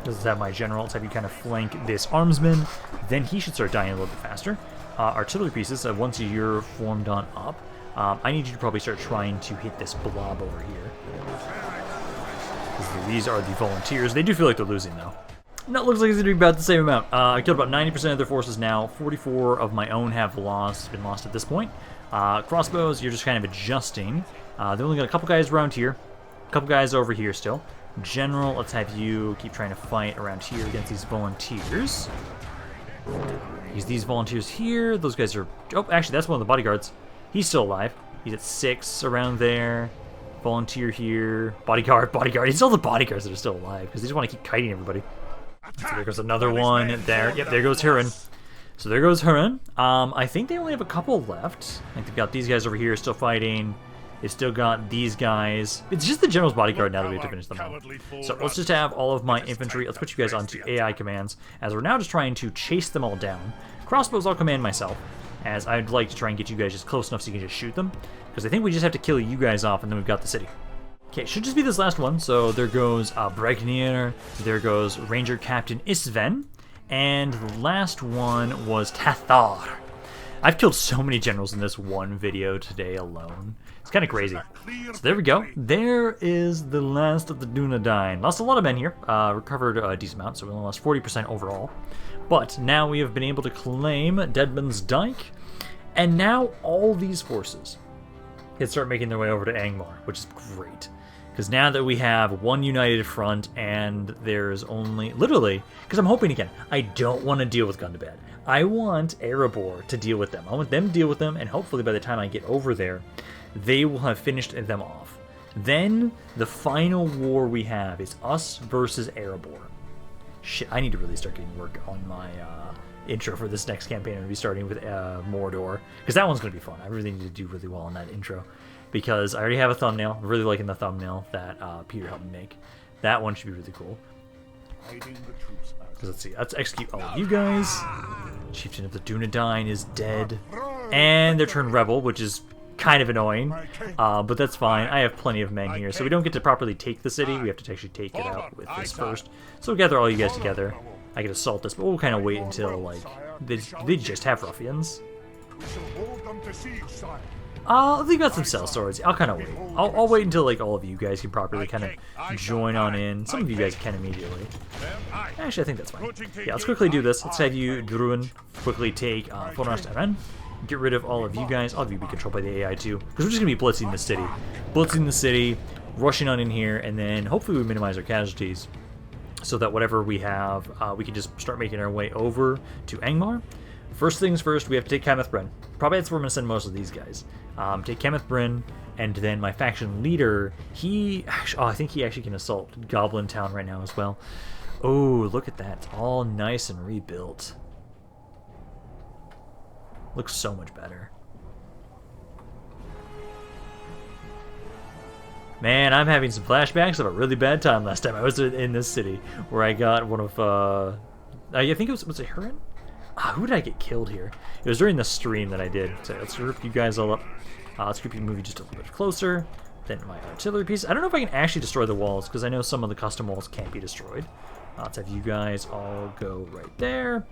Let's have my general. Let's have you kind of flank this armsman. Then he should start dying a little bit faster. Artillery pieces, once you're formed on up, I need you to probably start trying to hit this blob over here. These are the volunteers. They do feel like they're losing, though. No, it looks like it's going to be about the same amount. I killed about 90% of their forces now. 44 of my own have been lost at this point. Crossbows, you're just kind of adjusting. They only got a couple guys around here. A couple guys over here still. General, let's have you keep trying to fight around here against these volunteers. Use these volunteers here. Those guys are... Oh, actually, that's one of the bodyguards. He's still alive. He's at 6 around there. Volunteer here. Bodyguard. He's all the bodyguards that are still alive because they just want to keep kiting everybody. So there goes another one there. Yep, there goes Erain. So there goes Erain. I think they only have a couple left. Like they've got these guys over here still fighting. They've still got these guys. It's just the general's bodyguard now that we have to finish them off. So let's just have all of my infantry. Let's put you guys onto AI commands, as we're now just trying to chase them all down. Crossbows I'll command myself, as I'd like to try and get you guys just close enough so you can just shoot them. Because I think we just have to kill you guys off, and then we've got the city. Okay, should just be this last one. So there goes Bregnir, there goes Ranger Captain Isven, and the last one was Tathar. I've killed so many generals in this one video today alone. It's kind of crazy. So there we go. There is the last of the DÚNEDAIN. Lost a lot of men here. Recovered a decent amount, so we only lost 40% overall. But now we have been able to claim Deadman's Dyke, and now all these forces can start making their way over to Angmar, which is great. Because now that we have one united front, and there's only... Literally, because I'm hoping again, I don't want to deal with Gondor. I want Erebor to deal with them. I want them to deal with them, and hopefully by the time I get over there, they will have finished them off. Then, the final war we have is us versus Erebor. Shit, I need to really start getting work on my intro for this next campaign. I'm going to be starting with Mordor, because that one's going to be fun. I really need to do really well on that intro, because I already have a thumbnail. I'm really liking the thumbnail that Peter helped me make. That one should be really cool. Let's see, let's execute all of you guys. Chieftain of the DÚNEDAIN is dead. And they're turned rebel, which is kind of annoying, but that's fine. I have plenty of men here, so we don't get to properly take the city. We have to actually take it out with this first. So we'll gather all you guys together. I can assault this, but we'll kind of wait until, like, they just have ruffians. They've got some cell swords. I'll kind of wait. I'll wait until, like, all of you guys can properly kind of join on in. Some of you guys can immediately. Actually, I think that's fine. Yeah, let's quickly do this. Let's have you, Druin, quickly take Fornost Erain. Get rid of all of you guys. All of you be controlled by the AI too, because we're just going to be blitzing the city. Blitzing the city, rushing on in here, and then hopefully we minimize our casualties so that whatever we have, we can just start making our way over to Angmar. First things first, we have to take Cameth Bryn. Probably that's where I'm going to send most of these guys. Take Cameth Bryn, and then my faction leader, I think he actually can assault Goblin Town right now as well. Oh, look at that. It's all nice and rebuilt. Looks so much better. Man, I'm having some flashbacks of a really bad time last time I was in this city, where I got one of, I think it was it Erain? Who did I get killed here? It was during the stream that I did. So let's group you guys all up. Let's group you movie just a little bit closer. Then my artillery piece. I don't know if I can actually destroy the walls, because I know some of the custom walls can't be destroyed. Let's have you guys all go right there.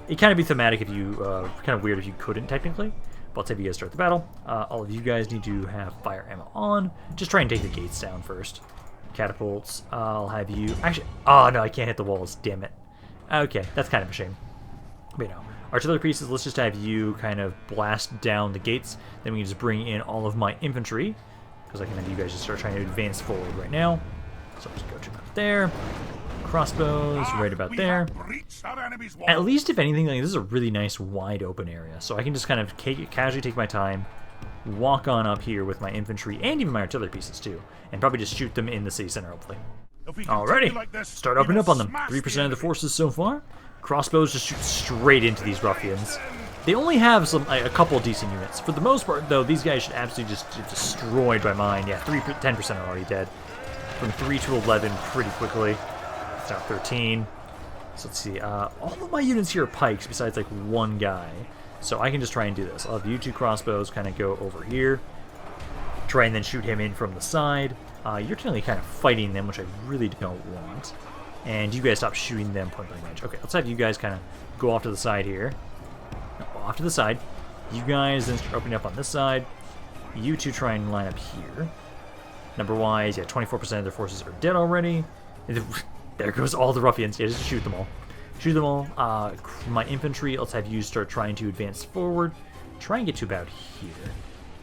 It'd kind of be thematic if you, kind of weird if you couldn't technically, but let's have you guys start the battle. All of you guys need to have fire ammo on. Just try and take the gates down first. Catapults, I'll have you, actually, oh no, I can't hit the walls, damn it. Okay, that's kind of a shame. But you know, artillery pieces, let's just have you kind of blast down the gates, then we can just bring in all of my infantry, because I can have you guys just start trying to advance forward right now. So just go to about there. Crossbows right about there. At least, if anything, like, this is a really nice wide open area, so I can just kind of casually take my time, walk on up here with my infantry and even my artillery pieces too, and probably just shoot them in the city center, hopefully. Alrighty, start opening up on them. 3% of the forces so far. Crossbows just shoot straight into these ruffians. They only have a couple decent units. For the most part, though, these guys should absolutely just get destroyed by mine. Yeah, 10% are already dead. From 3 to 11 pretty quickly. It's now 13. So let's see. All of my units here are pikes besides like one guy. So I can just try and do this. I'll have you 2 crossbows kind of go over here. Try and then shoot him in from the side. You're technically kind of fighting them, which I really don't want. And you guys stop shooting them point blank range. Okay, let's have you guys kind of go off to the side here. No, off to the side. You guys then start opening up on this side. You 2 try and line up here. Number-wise, yeah, 24% of their forces are dead already. There goes all the ruffians. Yeah, just shoot them all. Shoot them all. My infantry, let's have you start trying to advance forward. Try and get to about here.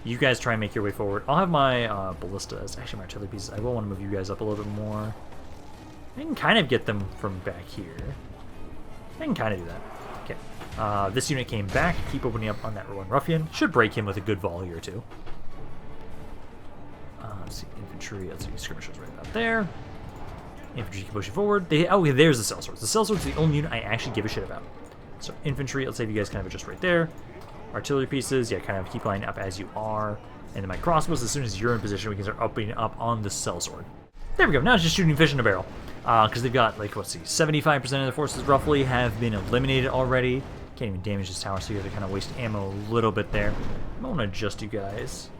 You guys try and make your way forward. I'll have my ballistas, actually my artillery pieces. I will want to move you guys up a little bit more. I can kind of get them from back here. I can kind of do that. Okay. This unit came back. Keep opening up on that one ruffian. Should break him with a good volley or 2. Let's see, infantry. Let's see, skirmishers right about there. Infantry keep pushing forward. Oh, there's the sellswords. The sellswords are the only unit I actually give a shit about. So infantry, let's save you guys kind of just right there. Artillery pieces, yeah, kind of keep lining up as you are. And then my crossbows, as soon as you're in position, we can start opening up on the sellsword. There we go. Now it's just shooting fish in a barrel. Because they've got, like, let's see, 75% of the forces roughly have been eliminated already. Can't even damage this tower, so you have to kind of waste ammo a little bit there. I want to adjust you guys.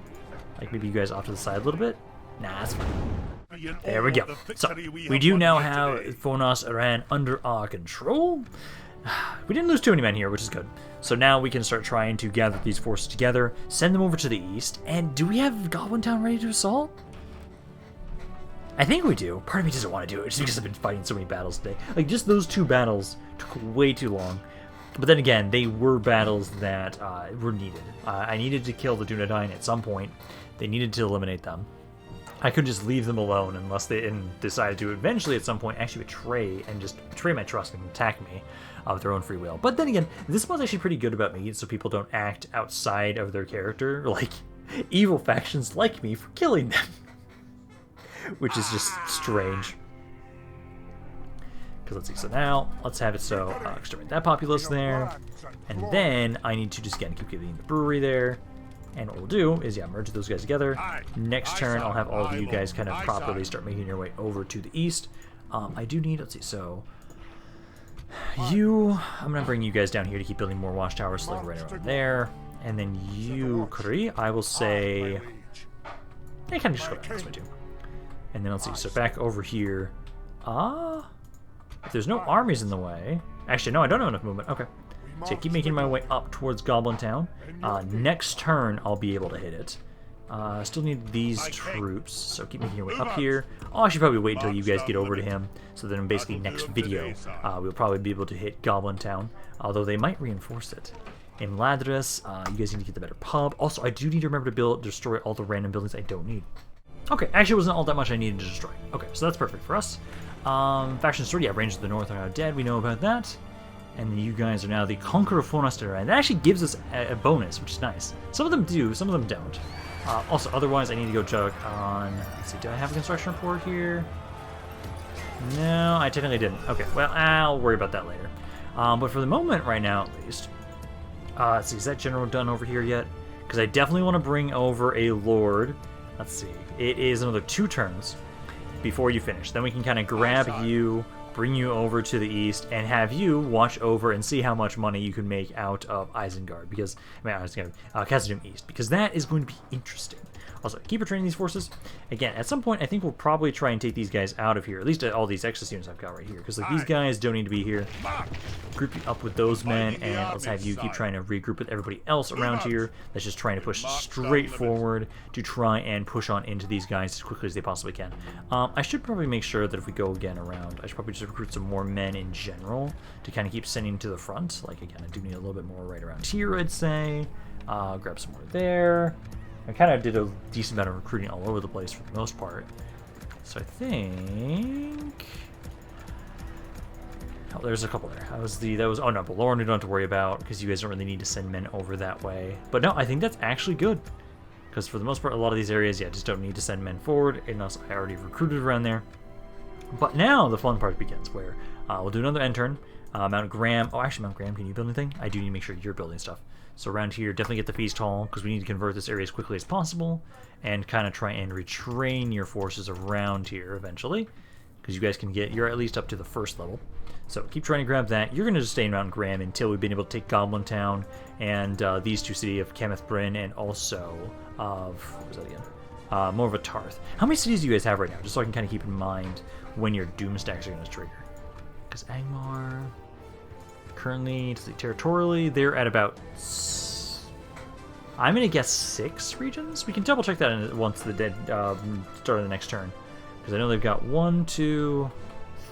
Like, maybe you guys off to the side a little bit. Nah, that's fine. There we go. So, we do now have Fornost Erain under our control. We didn't lose too many men here, which is good. So now we can start trying to gather these forces together, send them over to the east, and do we have Goblin Town ready to assault? I think we do. Part of me doesn't want to do it, just because I've been fighting so many battles today. Like, just those 2 battles took way too long. But then again, they were battles that were needed. I needed to kill the DÚNEDAIN at some point. They needed to eliminate them. I could just leave them alone unless they decided to eventually at some point actually betray my trust and attack me of their own free will. But then again, this one's actually pretty good about me, so people don't act outside of their character, like evil factions like me for killing them. Which is just strange. Because let's see, so now let's have it so exterminate that populace there. And then I need to just again keep getting the brewery there. And what we'll do is, yeah, merge those guys together. Next turn, I'll have all of you guys kind of properly start making your way over to the east. I do need, let's see, so I'm going to bring you guys down here to keep building more watchtowers, like right around there. And then you, Kuri, I will say, yeah, kind of just go back this way too. And then let's see, so back over here. If there's no armies in the way. Actually, no, I don't have enough movement. Okay. So I keep making my way up towards Goblin Town. Next turn, I'll be able to hit it. Still need these troops, so keep making your way up here. I should probably wait until you guys get over to him, so then basically next video, we'll probably be able to hit Goblin Town, although they might reinforce it. In Ladris, you guys need to get the better pub. Also, I do need to remember to destroy all the random buildings I don't need. Okay, actually it wasn't all that much I needed to destroy. Okay, so that's perfect for us. Faction Sword, yeah, Rangers of the North are now dead, we know about that. And you guys are now the Conqueror of Fornost and Erain. That actually gives us a bonus, which is nice. Some of them do, some of them don't. Also, otherwise, I need to go check on... Let's see, do I have a construction report here? No, I technically didn't. Okay, well, I'll worry about that later. But for the moment, right now, at least... let's see, is that general done over here yet? Because I definitely want to bring over a Lord. Let's see. It is another 2 turns before you finish. Then we can kind of grab you... bring you over to the east, and have you watch over and see how much money you can make out of Isengard, because, Khazad-dûm East, because that is going to be interesting. Also, keep retraining these forces. Again, at some point, I think we'll probably try and take these guys out of here, at least all these excess units I've got right here, because like, these guys don't need to be here. Group you up with those men, and let's have you keep trying to regroup with everybody else around here that's just trying to push straight forward to try and push on into these guys as quickly as they possibly can. I should probably make sure that if we go again around, I should probably just recruit some more men in general to kind of keep sending to the front. Like, again, I do need a little bit more right around here, I'd say. Grab some more there. I kind of did a decent amount of recruiting all over the place for the most part. So I think... Oh, there's a couple there. Oh no, Baloran we don't have to worry about, because you guys don't really need to send men over that way. But no, I think that's actually good. Because for the most part, a lot of these areas, yeah, just don't need to send men forward unless I already recruited around there. But now the fun part begins, where we'll do another end turn. Mount Graham. Oh, actually, Mount Graham, can you build anything? I do need to make sure you're building stuff. So around here, definitely get the Feast Hall, because we need to convert this area as quickly as possible, and kind of try and retrain your forces around here eventually, because you guys can get, you're at least up to the first level. So keep trying to grab that. You're going to just stay in Mount Graham until we've been able to take Goblin Town and these two cities of Kenneth Bryn and also of, what was that again? Morvatarth. How many cities do you guys have right now? Just so I can kind of keep in mind when your Doom stacks are going to trigger. Because Angmar, currently, territorially, they're at about, I'm going to guess 6 regions? We can double check that once the start of the next turn. Because I know they've got 1, 2,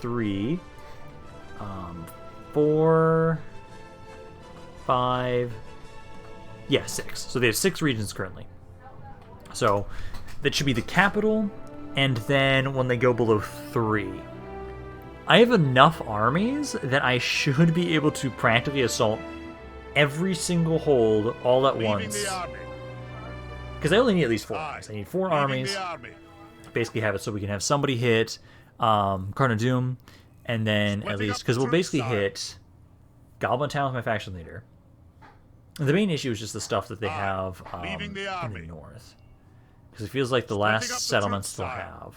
3, 4, 5, yeah, 6. So they have 6 regions currently. So that should be the capital, and then when they go below 3, I have enough armies that I should be able to practically assault every single hold all at once. Because I only need at least 4 armies. I need 4 armies. Basically have it so we can have somebody hit Carna Doom, and then at least, because we'll basically hit Goblin Town with my faction leader. The main issue is just the stuff that they have in the north. Because it feels like the last settlements they'll have.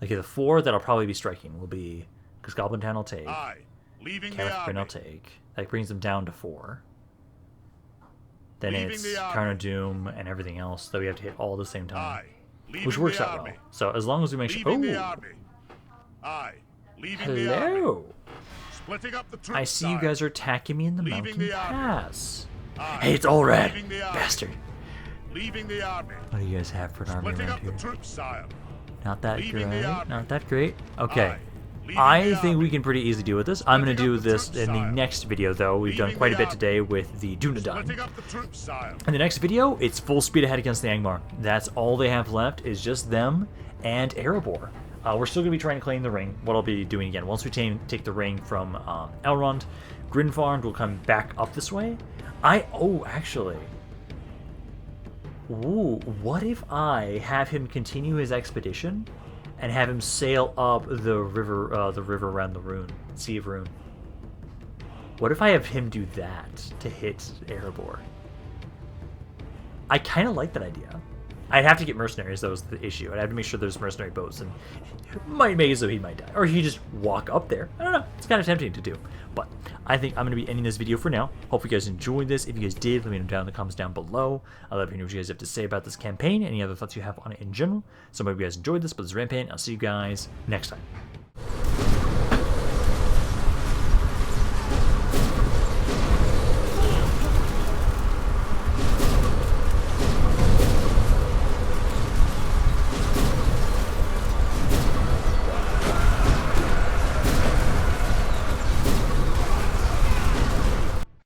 Like the 4 that'll probably be striking will be, because Goblin Town will take, Kenneth Bryn will take. That brings them down to 4. Then it's Carna Doom and everything else that we have to hit all at the same time. Which works out well. So as long as we make sure... Oh! Hello! I see you guys are attacking me in the mountain pass. Hey, it's Ered, bastard. What do you guys have for an army around here? Not that great. Not that great. Okay. I think we can pretty easily deal with this. I'm going to do this in the next video, though. We've done quite a bit today with the DÚNEDAIN. In the next video, it's full speed ahead against the Angmar. That's all they have left is just them and Erebor. We're still going to be trying to claim the ring. What I'll be doing again, once we take the ring from Elrond, Grinfarnd will come back up this way. Actually... Ooh, what if I have him continue his expedition and have him sail up the river around the Rune, Sea of Rune? What if I have him do that to hit Erebor? I kind of like that idea. I'd have to get mercenaries, that was the issue. I'd have to make sure there's mercenary boats, and it might make it so he might die. Or he just walk up there. I don't know. It's kind of tempting to do. But I think I'm going to be ending this video for now. Hope you guys enjoyed this. If you guys did, let me know down in the comments down below. I'd love to hear what you guys have to say about this campaign, any other thoughts you have on it in general. So I hope you guys enjoyed this, but this is Rampaned. I'll see you guys next time.